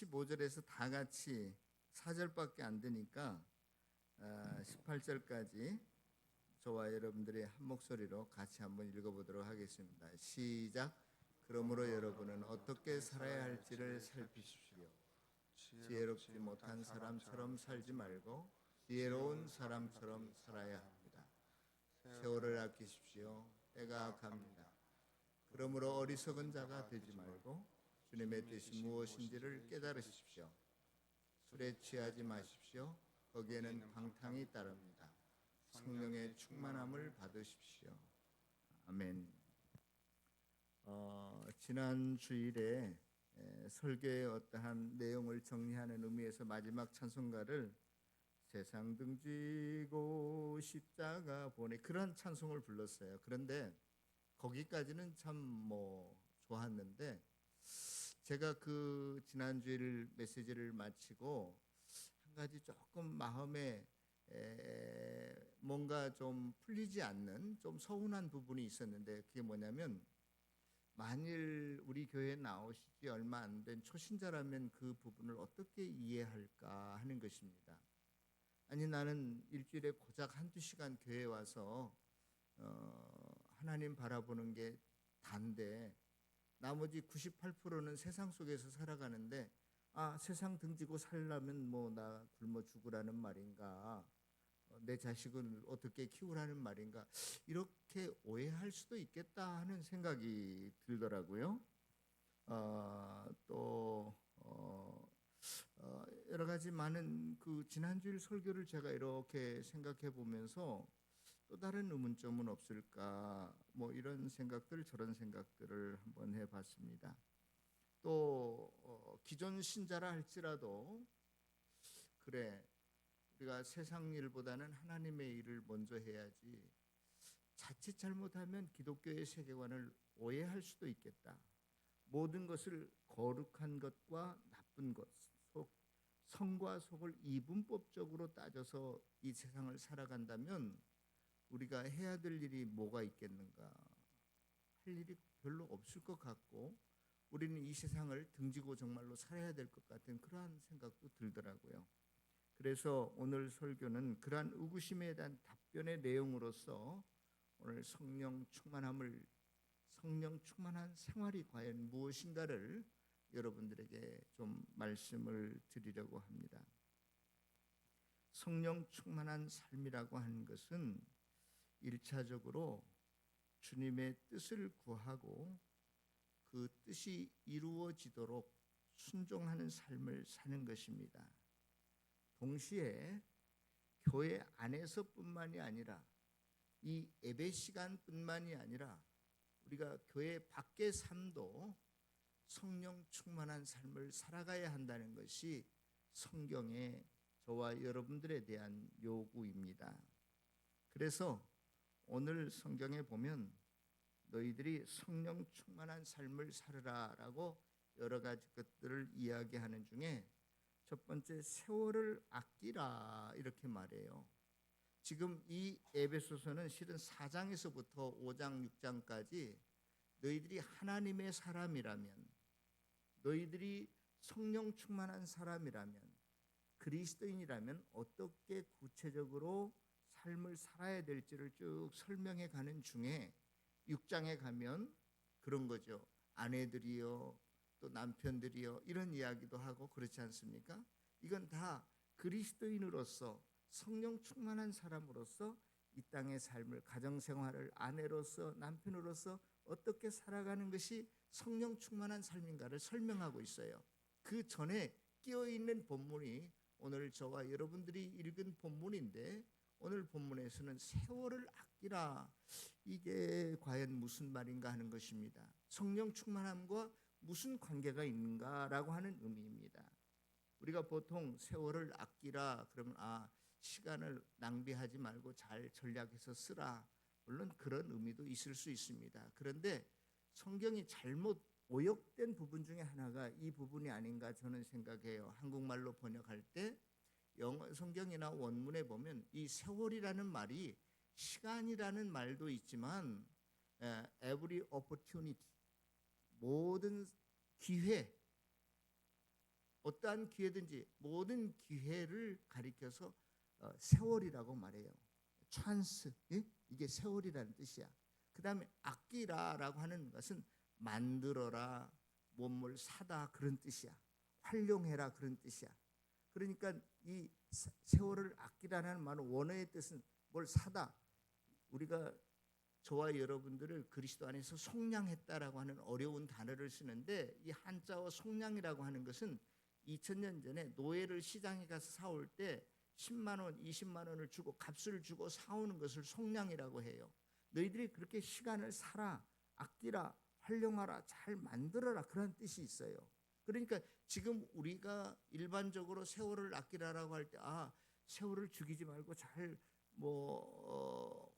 15절에서 다 같이 4절밖에 안 되니까 18절까지 저와 여러분들이 한 목소리로 같이 한번 읽어보도록 하겠습니다. 시작. 그러므로 여러분은 어떻게 살아야 할지를 살피십시오. 지혜롭지 못한 사람처럼 살지 말고 지혜로운 사람처럼 살아야 합니다. 세월을 아끼십시오. 때가 갑니다. 그러므로 어리석은 자가 되지 말고 주님의 뜻이 무엇인지를 깨달으십시오. 술에 취하지 마십시오. 거기에는 방탕이 따릅니다. 성령의 충만함을 받으십시오. 아멘. 지난 주일에 설교의 어떠한 내용을 정리하는 의미에서 마지막 찬송가를 세상 등지고 십자가 보내 그런 찬송을 불렀어요. 그런데 거기까지는 참 좋았는데 제가 그 지난주일 메시지를 마치고 한 가지 조금 마음에 뭔가 좀 풀리지 않는 좀 서운한 부분이 있었는데 그게 뭐냐면 만일 우리 교회에 나오시지 얼마 안 된 초신자라면 그 부분을 어떻게 이해할까 하는 것입니다. 아니 나는 일주일에 고작 한두 시간 교회에 와서 하나님 바라보는 게 단데 나머지 98%는 세상 속에서 살아가는데 세상 등지고 살려면 나 굶어 죽으라는 말인가, 내 자식을 어떻게 키우라는 말인가, 이렇게 오해할 수도 있겠다 하는 생각이 들더라고요. 또 여러 가지 많은 그 지난주일 설교를 제가 이렇게 생각해 보면서 또 다른 의문점은 없을까 이런 생각들 저런 생각들을 한번 해봤습니다. 또 기존 신자라 할지라도 그래 우리가 세상 일보다는 하나님의 일을 먼저 해야지 자칫 잘못하면 기독교의 세계관을 오해할 수도 있겠다. 모든 것을 거룩한 것과 나쁜 것, 성과 속을 이분법적으로 따져서 이 세상을 살아간다면 우리가 해야 될 일이 뭐가 있겠는가? 할 일이 별로 없을 것 같고 우리는 이 세상을 등지고 정말로 살아야 될 것 같은 그러한 생각도 들더라고요. 그래서 오늘 설교는 그러한 의구심에 대한 답변의 내용으로서 오늘 성령 충만한 생활이 과연 무엇인가를 여러분들에게 좀 말씀을 드리려고 합니다. 성령 충만한 삶이라고 하는 것은 1차적으로 주님의 뜻을 구하고 그 뜻이 이루어지도록 순종하는 삶을 사는 것입니다. 동시에 교회 안에서뿐만이 아니라 이 예배 시간뿐만이 아니라 우리가 교회 밖의 삶도 성령 충만한 삶을 살아가야 한다는 것이 성경의 저와 여러분들에 대한 요구입니다. 그래서 오늘 성경에 보면 너희들이 성령 충만한 삶을 살으라 라고 여러 가지 것들을 이야기하는 중에 첫 번째 세월을 아끼라 이렇게 말해요. 지금 이 에베소서는 실은 4장에서부터 5장 6장까지 너희들이 하나님의 사람이라면, 너희들이 성령 충만한 사람이라면, 그리스도인이라면 어떻게 구체적으로 삶을 살아야 될지를 쭉 설명해 가는 중에 6장에 가면 그런 거죠. 아내들이요, 또 남편들이요, 이런 이야기도 하고 그렇지 않습니까? 이건 다 그리스도인으로서 성령 충만한 사람으로서 이 땅의 삶을, 가정생활을 아내로서 남편으로서 어떻게 살아가는 것이 성령 충만한 삶인가를 설명하고 있어요. 그 전에 끼어있는 본문이 오늘 저와 여러분들이 읽은 본문인데 오늘 본문에서는 세월을 아끼라, 이게 과연 무슨 말인가 하는 것입니다. 성령 충만함과 무슨 관계가 있는가라고 하는 의미입니다. 우리가 보통 세월을 아끼라 그러면 시간을 낭비하지 말고 잘 전략해서 쓰라, 물론 그런 의미도 있을 수 있습니다. 그런데 성경이 잘못 오역된 부분 중에 하나가 이 부분이 아닌가 저는 생각해요. 한국말로 번역할 때 영어 성경이나 원문에 보면 이 세월이라는 말이 시간이라는 말도 있지만 every opportunity, 모든 기회, 어떠한 기회든지 모든 기회를 가리켜서 세월이라고 말해요. 찬스, 예? 이게 세월이라는 뜻이야. 그 다음에 아끼라라고 하는 것은 만들어라, 뭔뭘 사다 그런 뜻이야. 활용해라 그런 뜻이야. 그러니까 이 세월을 아끼라는 말은 원어의 뜻은 뭘 사다. 우리가 저와 여러분들을 그리스도 안에서 속량했다라고 하는 어려운 단어를 쓰는데, 이 한자어 속량이라고 하는 것은 2000년 전에 노예를 시장에 가서 사올 때 10만 원, 20만 원을 주고 값을 주고 사오는 것을 속량이라고 해요. 너희들이 그렇게 시간을 살아, 아끼라, 활용하라, 잘 만들어라 그런 뜻이 있어요. 그러니까 지금 우리가 일반적으로 세월을 아끼라라고 할 때 세월을 죽이지 말고 잘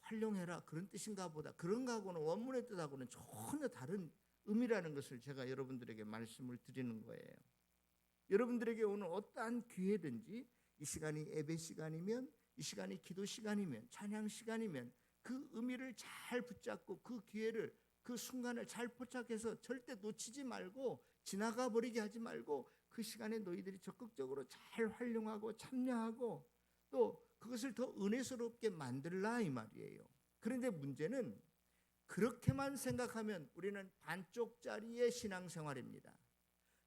활용해라 그런 뜻인가 보다. 그런가하고는 원문의 뜻하고는 전혀 다른 의미라는 것을 제가 여러분들에게 말씀을 드리는 거예요. 여러분들에게 오늘 어떠한 기회든지 이 시간이 예배 시간이면, 이 시간이 기도 시간이면, 찬양 시간이면 그 의미를 잘 붙잡고 그 기회를, 그 순간을 잘 포착해서 절대 놓치지 말고 지나가 버리게 하지 말고 그 시간에 너희들이 적극적으로 잘 활용하고 참여하고 또 그것을 더 은혜스럽게 만들라 이 말이에요. 그런데 문제는 그렇게만 생각하면 우리는 반쪽짜리의 신앙생활입니다.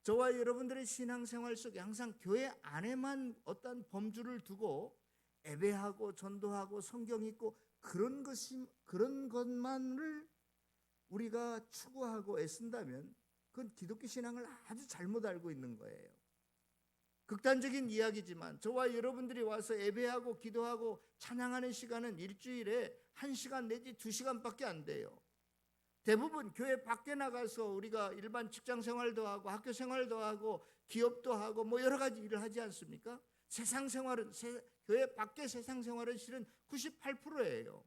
저와 여러분들의 신앙생활 속에 항상 교회 안에만 어떤 범주를 두고 예배하고 전도하고 성경 읽고 그런 것만을 우리가 추구하고 애쓴다면 그건 기독교 신앙을 아주 잘못 알고 있는 거예요. 극단적인 이야기지만 저와 여러분들이 와서 예배하고 기도하고 찬양하는 시간은 일주일에 1시간 내지 2시간밖에 안 돼요. 대부분 교회 밖에 나가서 우리가 일반 직장 생활도 하고 학교 생활도 하고 기업도 하고 여러 가지 일을 하지 않습니까? 세상 생활은, 교회 밖의 세상 생활은 실은 98%예요.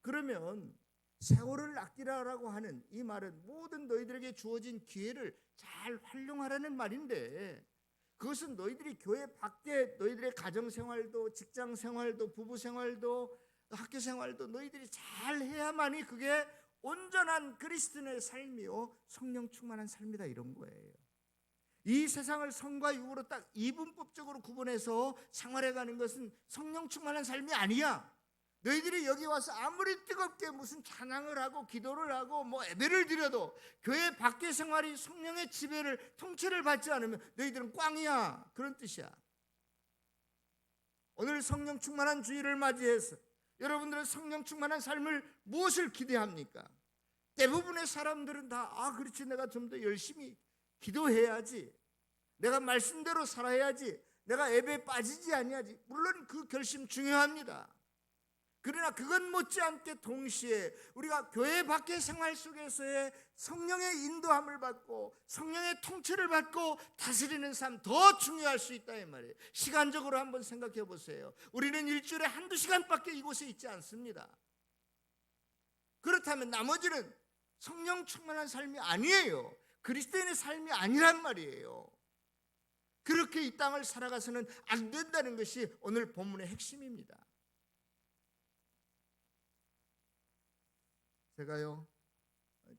그러면 세월을 아끼라라고 하는 이 말은 모든 너희들에게 주어진 기회를 잘 활용하라는 말인데, 그것은 너희들이 교회 밖에 너희들의 가정생활도 직장생활도 부부생활도 학교생활도 너희들이 잘 해야만이 그게 온전한 그리스도인의 삶이요 성령 충만한 삶이다 이런 거예요. 이 세상을 성과 육으로 딱 이분법적으로 구분해서 생활해가는 것은 성령 충만한 삶이 아니야. 너희들이 여기 와서 아무리 뜨겁게 무슨 찬양을 하고 기도를 하고 예배를 드려도 교회 밖의 생활이 성령의 지배를 통치를 받지 않으면 너희들은 꽝이야 그런 뜻이야. 오늘 성령 충만한 주일을 맞이해서 여러분들은 성령 충만한 삶을 무엇을 기대합니까? 대부분의 사람들은 다 그렇지, 내가 좀 더 열심히 기도해야지, 내가 말씀대로 살아야지, 내가 예배에 빠지지 아니하지. 물론 그 결심 중요합니다. 그러나 그건 못지않게 동시에 우리가 교회 밖의 생활 속에서의 성령의 인도함을 받고 성령의 통치를 받고 다스리는 삶 더 중요할 수 있다 이 말이에요. 시간적으로 한번 생각해 보세요. 우리는 일주일에 1-2시간밖에 이곳에 있지 않습니다. 그렇다면 나머지는 성령 충만한 삶이 아니에요. 그리스도인의 삶이 아니란 말이에요. 그렇게 이 땅을 살아가서는 안 된다는 것이 오늘 본문의 핵심입니다. 제가요,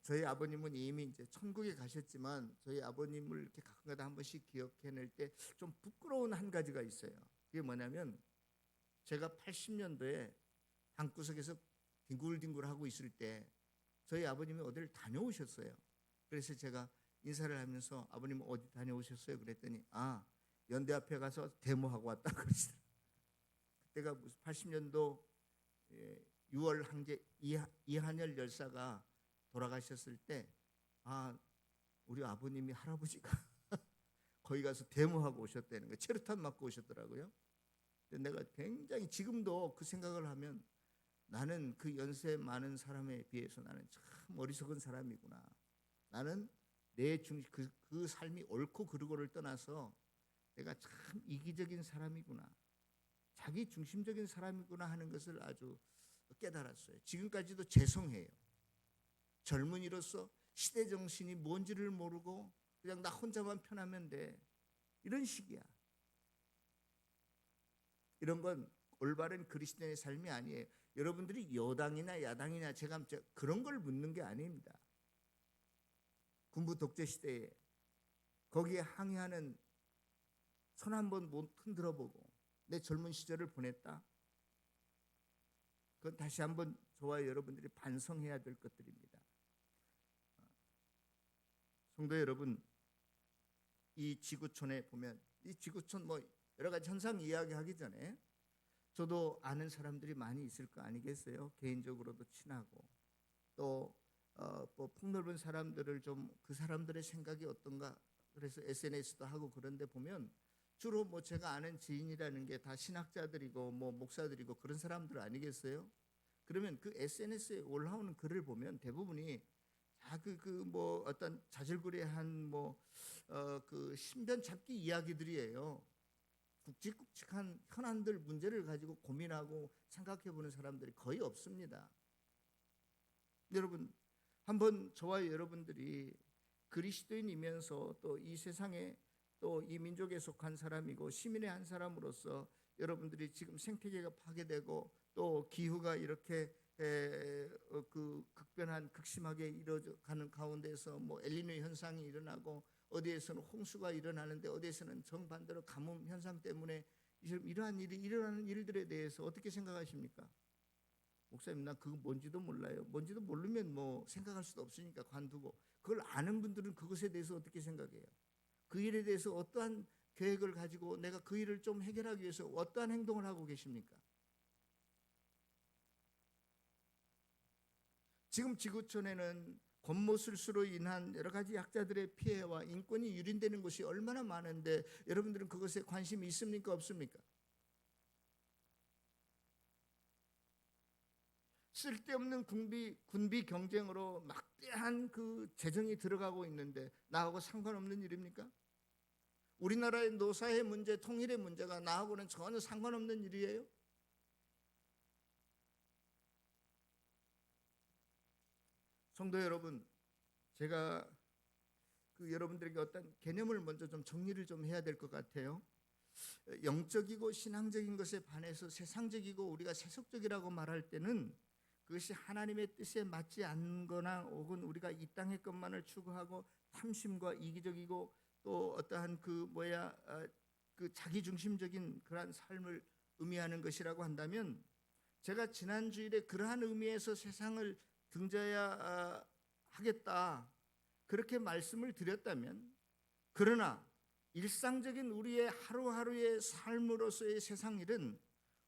저희 아버님은 이미 이제 천국에 가셨지만 저희 아버님을 이렇게 가끔가다 한 번씩 기억해낼 때 좀 부끄러운 한 가지가 있어요. 그게 뭐냐면, 제가 80년도에 방구석에서 뒹굴뒹굴 하고 있을 때 저희 아버님이 어디를 다녀오셨어요. 그래서 제가 인사를 하면서 아버님 어디 다녀오셨어요? 그랬더니 연대 앞에 가서 데모하고 왔다 그러시더라고요. 그때가 무슨 80년도 6월 항제 이한열 열사가 돌아가셨을 때 우리 아버님이 할아버지가 거기 가서 데모하고 오셨다는 거예요. 체류탄 맞고 오셨더라고요. 근데 내가 굉장히 지금도 그 생각을 하면 나는 그 연세 많은 사람에 비해서 나는 참 어리석은 사람이구나. 나는 그 삶이 옳고 그르고를 떠나서 내가 참 이기적인 사람이구나, 자기 중심적인 사람이구나 하는 것을 아주 깨달았어요. 지금까지도 죄송해요. 젊은이로서 시대 정신이 뭔지를 모르고 그냥 나 혼자만 편하면 돼, 이런 식이야. 이런 건 올바른 그리스도인의 삶이 아니에요. 여러분들이 여당이나 야당이나 제가 그런 걸 묻는 게 아닙니다. 군부 독재 시대에 거기에 항의하는 손 한번 못 흔들어 보고 내 젊은 시절을 보냈다. 그건 다시 한번 저와 여러분들이 반성해야 될 것들입니다. 성도 여러분, 이 지구촌에 보면 이 지구촌 뭐 여러 가지 현상 이야기하기 전에 저도 아는 사람들이 많이 있을 거 아니겠어요? 개인적으로도 친하고 또 뭐 폭넓은 사람들을 좀 그 사람들의 생각이 어떤가 그래서 SNS도 하고 그런데 보면 주로 뭐 제가 아는 지인이라는 게 다 신학자들이고 뭐 목사들이고 그런 사람들 아니겠어요? 그러면 그 SNS에 올라오는 글을 보면 대부분이 다 뭐 어떤 자질구레한 뭐 그 신변 잡기 이야기들이에요. 굵직굵직한 현안들 문제를 가지고 고민하고 생각해 보는 사람들이 거의 없습니다. 여러분, 한번 저와 여러분들이 그리스도인이면서 또 이 세상에 또 이 민족에 속한 사람이고 시민의 한 사람으로서 여러분들이 지금 생태계가 파괴되고 또 기후가 이렇게 그 극변한 극심하게 이루어가는 가운데서 뭐 엘니뇨 현상이 일어나고 어디에서는 홍수가 일어나는데 어디에서는 정반대로 가뭄 현상 때문에 이러한 일이 일어나는 일들에 대해서 어떻게 생각하십니까? 목사님, 나 그거 뭔지도 몰라요. 뭔지도 모르면 뭐 생각할 수도 없으니까 관두고, 그걸 아는 분들은 그것에 대해서 어떻게 생각해요? 그 일에 대해서 어떠한 계획을 가지고 내가 그 일을 좀 해결하기 위해서 어떠한 행동을 하고 계십니까? 지금 지구촌에는 권모술수로 인한 여러 가지 약자들의 피해와 인권이 유린되는 것이 얼마나 많은데 여러분들은 그것에 관심이 있습니까? 없습니까? 쓸데없는 군비 경쟁으로 막대한 그 재정이 들어가고 있는데 나하고 상관없는 일입니까? 우리나라의 노사의 문제, 통일의 문제가 나하고는 전혀 상관없는 일이에요? 성도 여러분, 제가 여러분들에게 어떤 개념을 먼저 좀 정리를 좀 해야 될 것 같아요. 영적이고 신앙적인 것에 반해서 세상적이고 우리가 세속적이라고 말할 때는 그것이 하나님의 뜻에 맞지 않거나 혹은 우리가 이 땅의 것만을 추구하고 탐심과 이기적이고 또 어떠한 그 자기중심적인 그러한 삶을 의미하는 것이라고 한다면, 제가 지난 주일에 그러한 의미에서 세상을 등져야 하겠다 그렇게 말씀을 드렸다면, 그러나 일상적인 우리의 하루하루의 삶으로서의 세상 일은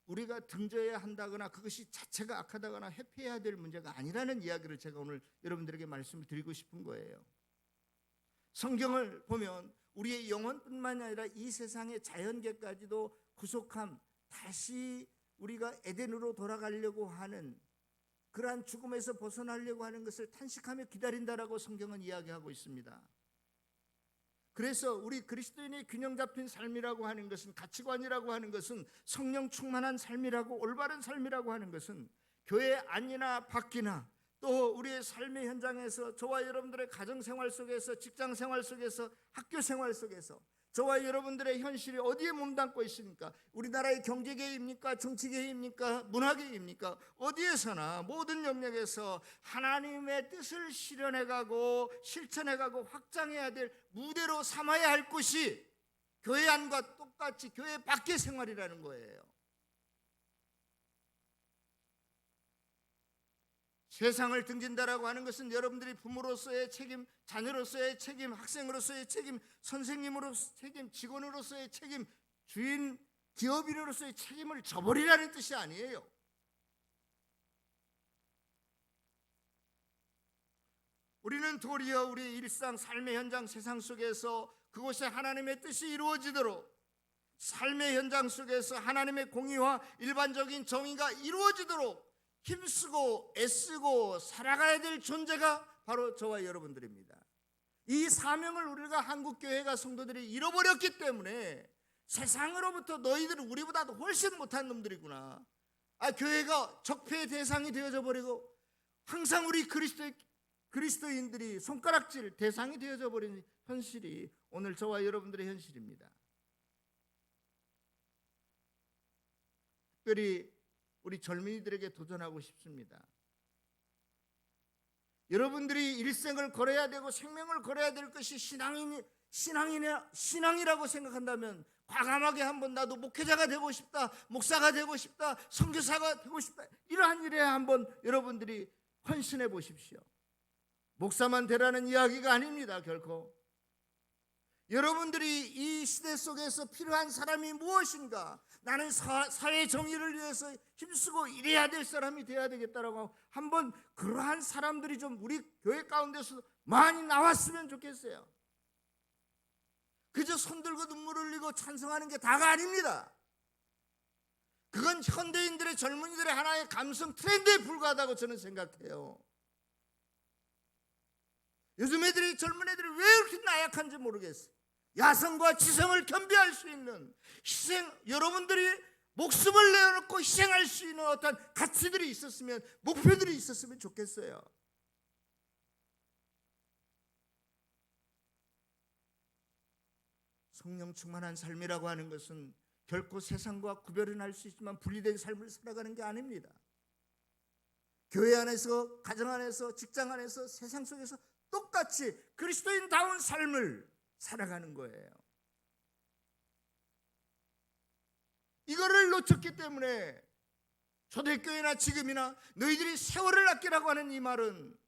우리가 등져야 한다거나 그것이 자체가 악하다거나 회피해야 될 문제가 아니라는 이야기를 제가 오늘 여러분들에게 말씀을 드리고 싶은 거예요. 성경을 보면 우리의 영혼뿐만 아니라 이 세상의 자연계까지도 구속함, 다시 우리가 에덴으로 돌아가려고 하는 그러한 죽음에서 벗어나려고 하는 것을 탄식하며 기다린다라고 성경은 이야기하고 있습니다. 그래서 우리 그리스도인의 균형 잡힌 삶이라고 하는 것은, 가치관이라고 하는 것은, 성령 충만한 삶이라고, 올바른 삶이라고 하는 것은 교회 안이나 밖이나 또 우리의 삶의 현장에서, 저와 여러분들의 가정생활 속에서, 직장생활 속에서, 학교생활 속에서 저와 여러분들의 현실이 어디에 몸담고 있습니까? 우리나라의 경제계입니까? 정치계입니까? 문화계입니까? 어디에서나 모든 영역에서 하나님의 뜻을 실현해가고 실천해가고 확장해야 될 무대로 삼아야 할 곳이 교회 안과 똑같이 교회 밖의 생활이라는 거예요. 세상을 등진다라고 하는 것은 여러분들이 부모로서의 책임, 자녀로서의 책임, 학생으로서의 책임, 선생님으로서의 책임, 직원으로서의 책임, 주인, 기업인으로서의 책임을 져버리라는 뜻이 아니에요. 우리는 도리어 우리의 일상, 삶의 현장, 세상 속에서 그곳에 하나님의 뜻이 이루어지도록, 삶의 현장 속에서 하나님의 공의와 일반적인 정의가 이루어지도록 힘쓰고 애쓰고 살아가야 될 존재가 바로 저와 여러분들입니다. 이 사명을 우리가 한국교회가 성도들이 잃어버렸기 때문에 세상으로부터 너희들은 우리보다도 훨씬 못한 놈들이구나, 교회가 적폐의 대상이 되어져 버리고 항상 우리 그리스도인들이 손가락질 대상이 되어져 버린 현실이 오늘 저와 여러분들의 현실입니다. 특별히 우리 젊은이들에게 도전하고 싶습니다. 여러분들이 일생을 걸어야 되고 생명을 걸어야 될 것이 신앙이라고 생각한다면 과감하게 한번 나도 목회자가 되고 싶다, 목사가 되고 싶다, 선교사가 되고 싶다, 이러한 일에 한번 여러분들이 헌신해 보십시오. 목사만 되라는 이야기가 아닙니다. 결코. 여러분들이 이 시대 속에서 필요한 사람이 무엇인가, 나는 사회 정의를 위해서 힘쓰고 일해야 될 사람이 되어야 되겠다라고 한번 그러한 사람들이 좀 우리 교회 가운데서 많이 나왔으면 좋겠어요. 그저 손들고 눈물 흘리고 찬성하는 게 다가 아닙니다. 그건 현대인들의, 젊은이들의 하나의 감성 트렌드에 불과하다고 저는 생각해요. 요즘 애들이, 젊은 애들이 왜 이렇게 나약한지 모르겠어요. 야성과 지성을 겸비할 수 있는 희생, 여러분들이 목숨을 내어놓고 희생할 수 있는 어떤 가치들이 있었으면, 목표들이 있었으면 좋겠어요. 성령 충만한 삶이라고 하는 것은 결코 세상과 구별은 할 수 있지만 분리된 삶을 살아가는 게 아닙니다. 교회 안에서, 가정 안에서, 직장 안에서, 세상 속에서 똑같이 그리스도인다운 삶을 살아가는 거예요. 이거를 놓쳤기 때문에 초대교회나 지금이나 너희들이 세월을 아끼라고 하는 이 말은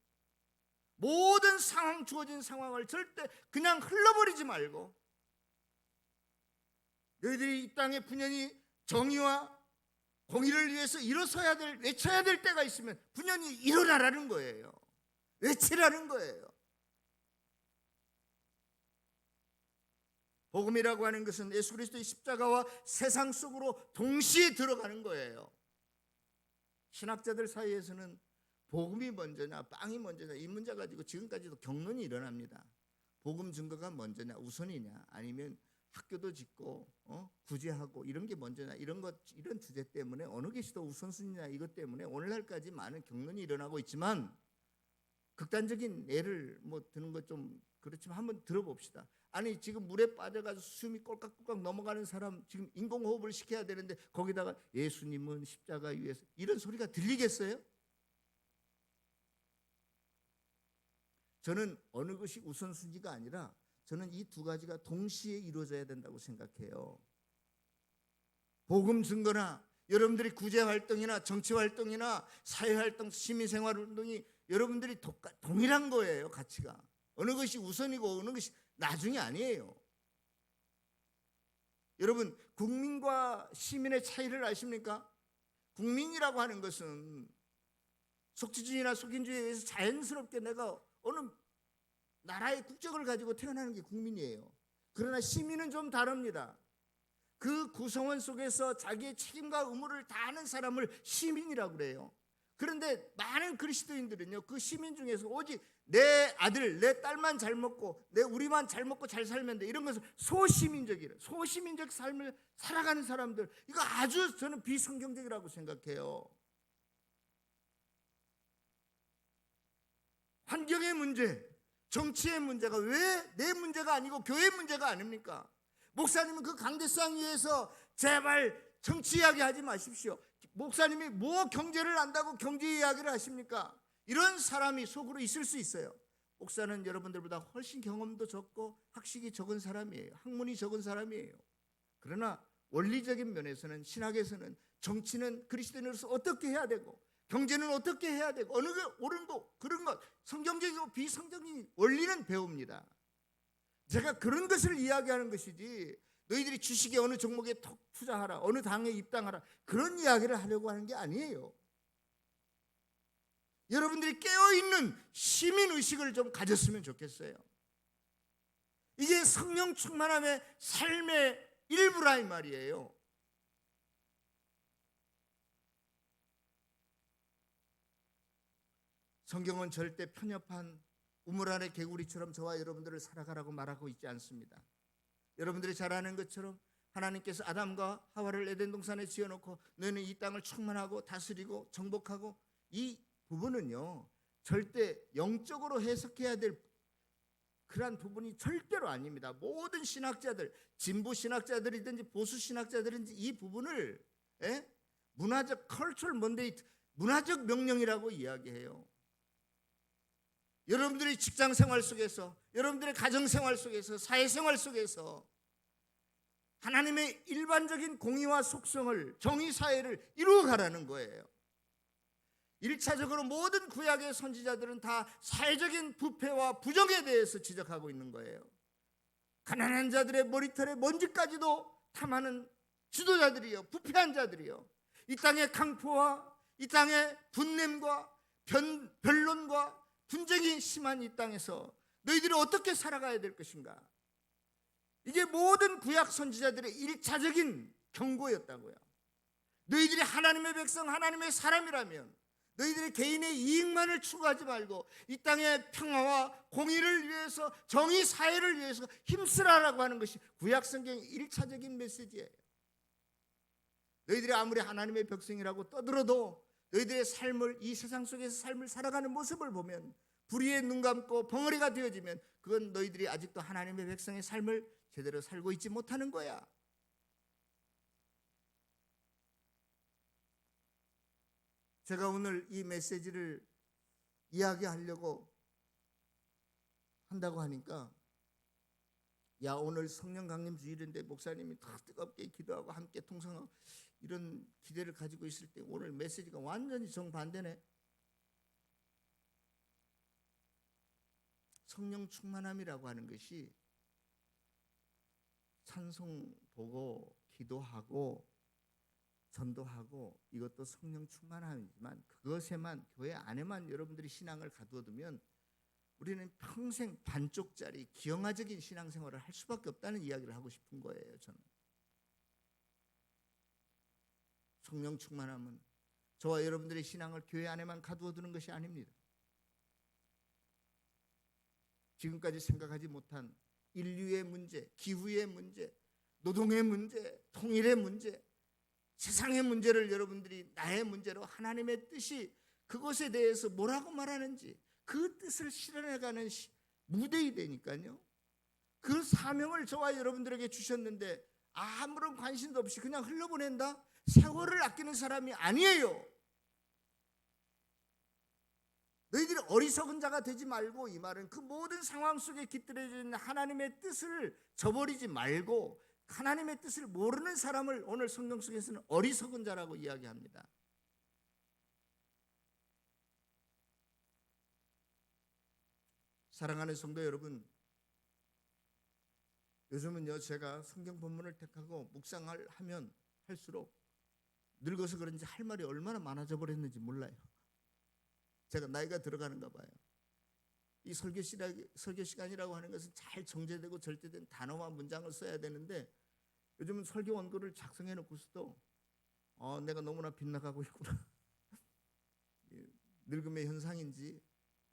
모든 상황, 주어진 상황을 절대 그냥 흘러버리지 말고, 너희들이 이 땅에 분연히 정의와 공의를 위해서 일어서야 될, 외쳐야 될 때가 있으면 분연히 일어나라는 거예요. 외치라는 거예요. 복음이라고 하는 것은 예수 그리스도의 십자가와 세상 속으로 동시에 들어가는 거예요. 신학자들 사이에서는 복음이 먼저냐 빵이 먼저냐 이 문제 가지고 지금까지도 경론이 일어납니다. 복음 증거가 먼저냐 우선이냐, 아니면 학교도 짓고 구제하고 이런 게 먼저냐, 이런 주제 때문에 어느 것이 더 우선순위냐, 이것 때문에 오늘날까지 많은 경론이 일어나고 있지만, 극단적인 예를 드는 것 좀 그렇지만 한번 들어봅시다. 아니 지금 물에 빠져가지고 숨이 꼴깍꼴깍 넘어가는 사람 지금 인공호흡을 시켜야 되는데 거기다가 예수님은 십자가 위에서, 이런 소리가 들리겠어요? 저는 어느 것이 우선순위가 아니라 저는 이 두 가지가 동시에 이루어져야 된다고 생각해요. 복음 증거나 여러분들이 구제활동이나 정치활동이나 사회활동, 시민생활운동이 여러분들이 동일한 거예요. 가치가 어느 것이 우선이고 어느 것이 나중이 아니에요. 여러분, 국민과 시민의 차이를 아십니까? 국민이라고 하는 것은 속지주의나 속인주의에 의해서 자연스럽게 내가 어느 나라의 국적을 가지고 태어나는 게 국민이에요. 그러나 시민은 좀 다릅니다. 그 구성원 속에서 자기의 책임과 의무를 다하는 사람을 시민이라고 그래요. 그런데 많은 그리스도인들은요, 그 시민 중에서 오직 내 아들, 내 딸만 잘 먹고 우리만 잘 먹고 잘 살면 돼, 이런 것을 소시민적이래. 소시민적 삶을 살아가는 사람들, 이거 아주 저는 비성경적이라고 생각해요. 환경의 문제, 정치의 문제가 왜 내 문제가 아니고 교회 문제가 아닙니까? 목사님은 그 강대상 위에서 제발 정치 이야기 하지 마십시오. 목사님이 뭐 경제를 안다고 경제 이야기를 하십니까? 이런 사람이 속으로 있을 수 있어요. 목사는 여러분들보다 훨씬 경험도 적고 학식이 적은 사람이에요. 학문이 적은 사람이에요. 그러나 원리적인 면에서는, 신학에서는 정치는 그리스도인으로서 어떻게 해야 되고 경제는 어떻게 해야 되고 어느 게 옳은 거, 그런 것, 성경적이고 비성경적인 원리는 배웁니다. 제가 그런 것을 이야기하는 것이지 너희들이 주식에 어느 종목에 투자하라, 어느 당에 입당하라, 그런 이야기를 하려고 하는 게 아니에요. 여러분들이 깨어있는 시민의식을 좀 가졌으면 좋겠어요. 이게 성령 충만함의 삶의 일부라 이 말이에요. 성경은 절대 편협한 우물 안의 개구리처럼 저와 여러분들을 살아가라고 말하고 있지 않습니다. 여러분들이 잘 아는 것처럼 하나님께서 아담과 하와를 에덴 동산에 지어놓고 너희는 이 땅을 충만하고 다스리고 정복하고, 이 부분은요 절대 영적으로 해석해야 될 그러한 부분이 절대로 아닙니다. 모든 신학자들, 진보 신학자들이든지 보수 신학자들이든지 이 부분을 문화적 컬처럴 먼데이트, 문화적 명령이라고 이야기해요. 여러분들의 직장 생활 속에서, 여러분들의 가정 생활 속에서, 사회 생활 속에서 하나님의 일반적인 공의와 속성을, 정의 사회를 이루어가라는 거예요. 1차적으로 모든 구약의 선지자들은 다 사회적인 부패와 부정에 대해서 지적하고 있는 거예요. 가난한 자들의 머리털에 먼지까지도 탐하는 지도자들이요, 부패한 자들이요, 이 땅의 강포와 이 땅의 분냄과 변론과 분쟁이 심한 이 땅에서 너희들이 어떻게 살아가야 될 것인가? 이게 모든 구약 선지자들의 1차적인 경고였다고요. 너희들이 하나님의 백성, 하나님의 사람이라면 너희들의 개인의 이익만을 추구하지 말고 이 땅의 평화와 공의를 위해서, 정의 사회를 위해서 힘쓰라라고 하는 것이 구약 성경의 1차적인 메시지예요. 너희들이 아무리 하나님의 백성이라고 떠들어도 너희들의 삶을, 이 세상 속에서 삶을 살아가는 모습을 보면, 불의에 눈 감고 벙어리가 되어지면 그건 너희들이 아직도 하나님의 백성의 삶을 제대로 살고 있지 못하는 거야. 제가 오늘 이 메시지를 이야기하려고 한다고 하니까, 야, 오늘 성령 강림 주일인데 목사님이 더 뜨겁게 기도하고 함께 통성하고 이런 기대를 가지고 있을 때 오늘 메시지가 완전히 정반대네. 성령 충만함이라고 하는 것이 찬송 보고 기도하고 전도하고 이것도 성령 충만함이지만, 그것에만, 교회 안에만 여러분들이 신앙을 가두어두면 우리는 평생 반쪽짜리 기형아적인 신앙생활을 할 수밖에 없다는 이야기를 하고 싶은 거예요. 저는 성령 충만함은 저와 여러분들의 신앙을 교회 안에만 가두어두는 것이 아닙니다. 지금까지 생각하지 못한 인류의 문제, 기후의 문제, 노동의 문제, 통일의 문제, 세상의 문제를 여러분들이 나의 문제로, 하나님의 뜻이 그것에 대해서 뭐라고 말하는지 그 뜻을 실현해가는 무대이 되니까요. 그 사명을 저와 여러분들에게 주셨는데 아무런 관심도 없이 그냥 흘려보낸다? 세월을 아끼는 사람이 아니에요. 너희들이 어리석은 자가 되지 말고, 이 말은 그 모든 상황 속에 깃들여져 있는 하나님의 뜻을 저버리지 말고, 하나님의 뜻을 모르는 사람을 오늘 성경 속에서는 어리석은 자라고 이야기합니다. 사랑하는 성도 여러분, 요즘은요, 제가 성경 본문을 택하고 묵상을 하면 할수록 늙어서 그런지 할 말이 얼마나 많아져 버렸는지 몰라요. 제가 나이가 들어가는가 봐요. 이 설교 시간이라고 하는 것은 잘 정제되고 절제된 단어와 문장을 써야 되는데, 요즘은 설교 원고를 작성해 놓고서도 내가 너무나 빗나가고 있구나. 늙음의 현상인지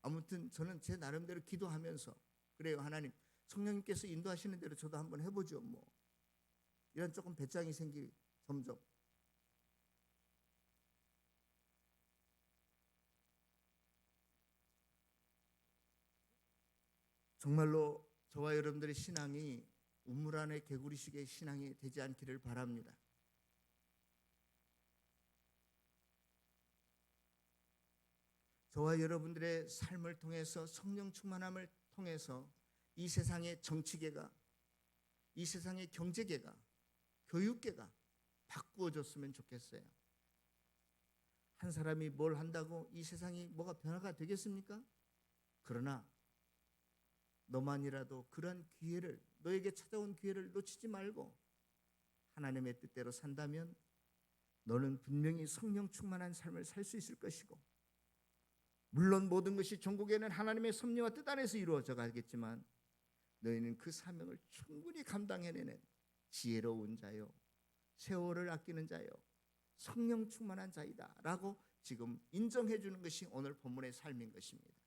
아무튼 저는 제 나름대로 기도하면서, 그래요, 하나님 성령님께서 인도하시는 대로 저도 한번 해보죠. 뭐 이런 조금 배짱이 생기 점점. 정말로 저와 여러분들의 신앙이 우물 안의 개구리식의 신앙이 되지 않기를 바랍니다. 저와 여러분들의 삶을 통해서, 성령 충만함을 통해서 이 세상의 정치계가, 이 세상의 경제계가, 교육계가 바꾸어졌으면 좋겠어요. 한 사람이 뭘 한다고 이 세상이 뭐가 변화가 되겠습니까? 그러나 너만이라도 그런 기회를, 너에게 찾아온 기회를 놓치지 말고 하나님의 뜻대로 산다면 너는 분명히 성령 충만한 삶을 살 수 있을 것이고, 물론 모든 것이 전국에는 하나님의 섭리와 뜻 안에서 이루어져 가겠지만 너희는 그 사명을 충분히 감당해내는 지혜로운 자요, 세월을 아끼는 자요, 성령 충만한 자이다 라고 지금 인정해 주는 것이 오늘 본문의 삶인 것입니다.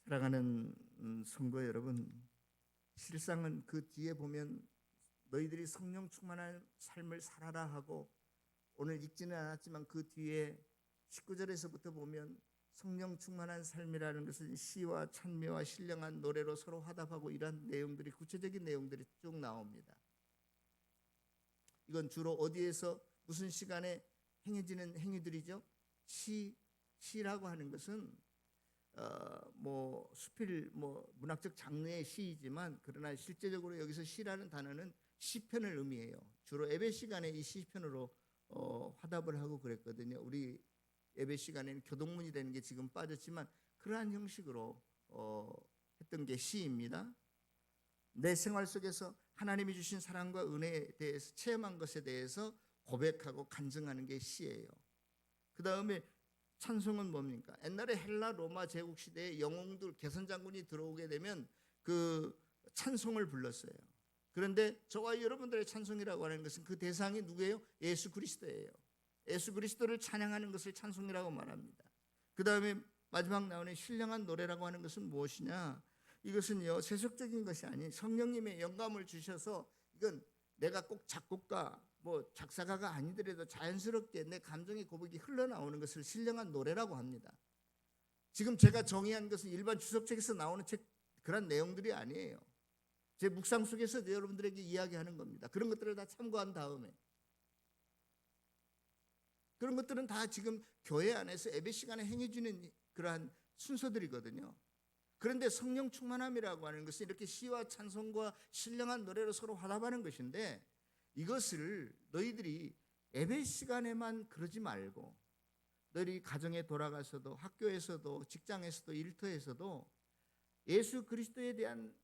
사랑하는 성도 여러분, 실상은 그 뒤에 보면 너희들이 성령 충만한 삶을 살아라 하고, 오늘 읽지는 않았지만 그 뒤에 19절에서부터 보면 성령 충만한 삶이라는 것은 시와 찬미와 신령한 노래로 서로 화답하고, 이런 내용들이, 구체적인 내용들이 쭉 나옵니다. 이건 주로 어디에서 무슨 시간에 행해지는 행위들이죠? 시라고 하는 것은 뭐 수필 뭐 문학적 장르의 시이지만 그러나 실제적으로 여기서 시라는 단어는 시편을 의미해요. 주로 예배 시간에 이 시편으로 화답을 하고 그랬거든요. 우리 예배 시간에는 교동문이 되는 게 지금 빠졌지만 그러한 형식으로 했던 게 시입니다. 내 생활 속에서 하나님이 주신 사랑과 은혜에 대해서 체험한 것에 대해서 고백하고 간증하는 게 시예요. 그 다음에 찬송은 뭡니까? 옛날에 헬라 로마 제국 시대에 영웅들 개선장군이 들어오게 되면 그 찬송을 불렀어요. 그런데 저와 여러분들의 찬송이라고 하는 것은 그 대상이 누구예요? 예수 그리스도예요. 예수 그리스도를 찬양하는 것을 찬송이라고 말합니다. 그 다음에 마지막 나오는 신령한 노래라고 하는 것은 무엇이냐? 이것은요 세속적인 것이 아닌 성령님의 영감을 주셔서 이건 내가 꼭 작곡가 뭐 작사가가 아니더라도 자연스럽게 내 감정의 고백이 흘러나오는 것을 신령한 노래라고 합니다. 지금 제가 정의한 것은 일반 주석책에서 나오는 책 그런 내용들이 아니에요. 제 묵상 속에서 여러분들에게 이야기하는 겁니다. 그런 것들을 다 참고한 다음에 그런 것들은 다 지금 교회 안에서 예배 시간에 행해지는 그러한 순서들이거든요. 그런데 성령 충만함이라고 하는 것은 이렇게 시와 찬송과 신령한 노래로 서로 화답하는 것인데 이것을 너희들이 예배 시간에만 그러지 말고 너희들이 가정에 돌아가서도 학교에서도 직장에서도 일터에서도 예수 그리스도에 대한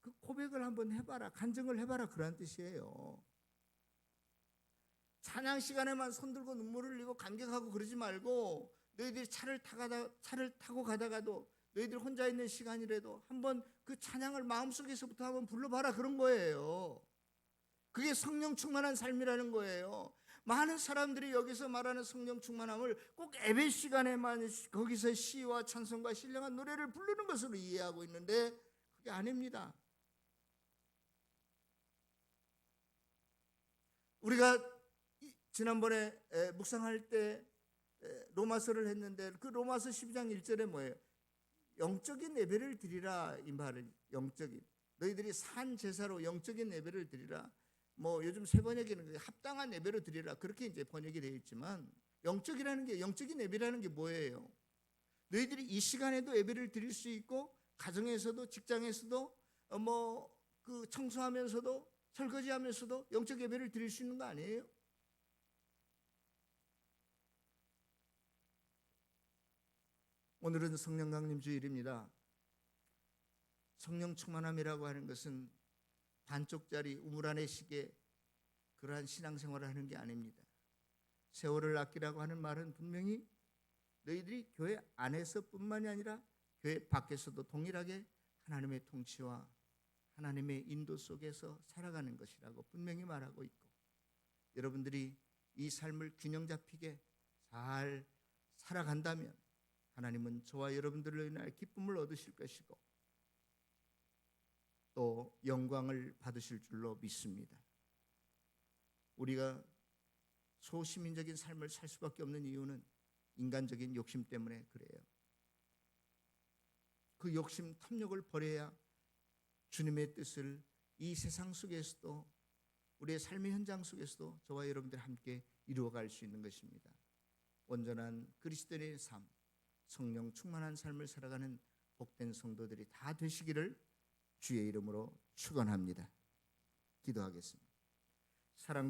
그 고백을 한번 해봐라, 간증을 해봐라, 그런 뜻이에요. 찬양 시간에만 손들고 눈물을 흘리고 감격하고 그러지 말고 너희들이 차를 타고 가다가도 너희들 혼자 있는 시간이라도 한번 그 찬양을 마음속에서부터 한번 불러봐라, 그런 거예요. 그게 성령 충만한 삶이라는 거예요. 많은 사람들이 여기서 말하는 성령 충만함을 꼭 예배 시간에만 거기서 시와 찬송과 신령한 노래를 부르는 것으로 이해하고 있는데 그게 아닙니다. 우리가 지난번에 묵상할 때 로마서를 했는데 그 로마서 12장 1절에 뭐예요? 영적인 예배를 드리라, 이 말은 영적인, 너희들이 산 제사로 영적인 예배를 드리라. 뭐 요즘 새 번역에는 합당한 예배로 드리라, 그렇게 이제 번역이 되어 있지만 영적이라는 게, 영적인 예배라는 게 뭐예요? 너희들이 이 시간에도 예배를 드릴 수 있고 가정에서도 직장에서도 뭐 그 청소하면서도 설거지하면서도 영적 예배를 드릴 수 있는 거 아니에요? 오늘은 성령 강림 주일입니다. 성령 충만함이라고 하는 것은 반쪽짜리 우물안의 시계 그러한 신앙생활을 하는 게 아닙니다. 세월을 아끼라고 하는 말은 분명히 너희들이 교회 안에서뿐만이 아니라 교회 밖에서도 동일하게 하나님의 통치와 하나님의 인도 속에서 살아가는 것이라고 분명히 말하고 있고, 여러분들이 이 삶을 균형 잡히게 잘 살아간다면 하나님은 저와 여러분들로 인하여 기쁨을 얻으실 것이고 또 영광을 받으실 줄로 믿습니다. 우리가 소시민적인 삶을 살 수밖에 없는 이유는 인간적인 욕심 때문에 그래요. 그 욕심 탐욕을 버려야 주님의 뜻을 이 세상 속에서도 우리의 삶의 현장 속에서도 저와 여러분들 함께 이루어갈 수 있는 것입니다. 온전한 그리스도인의 삶, 성령 충만한 삶을 살아가는 복된 성도들이 다 되시기를 주의 이름으로 축원합니다. 기도하겠습니다. 사랑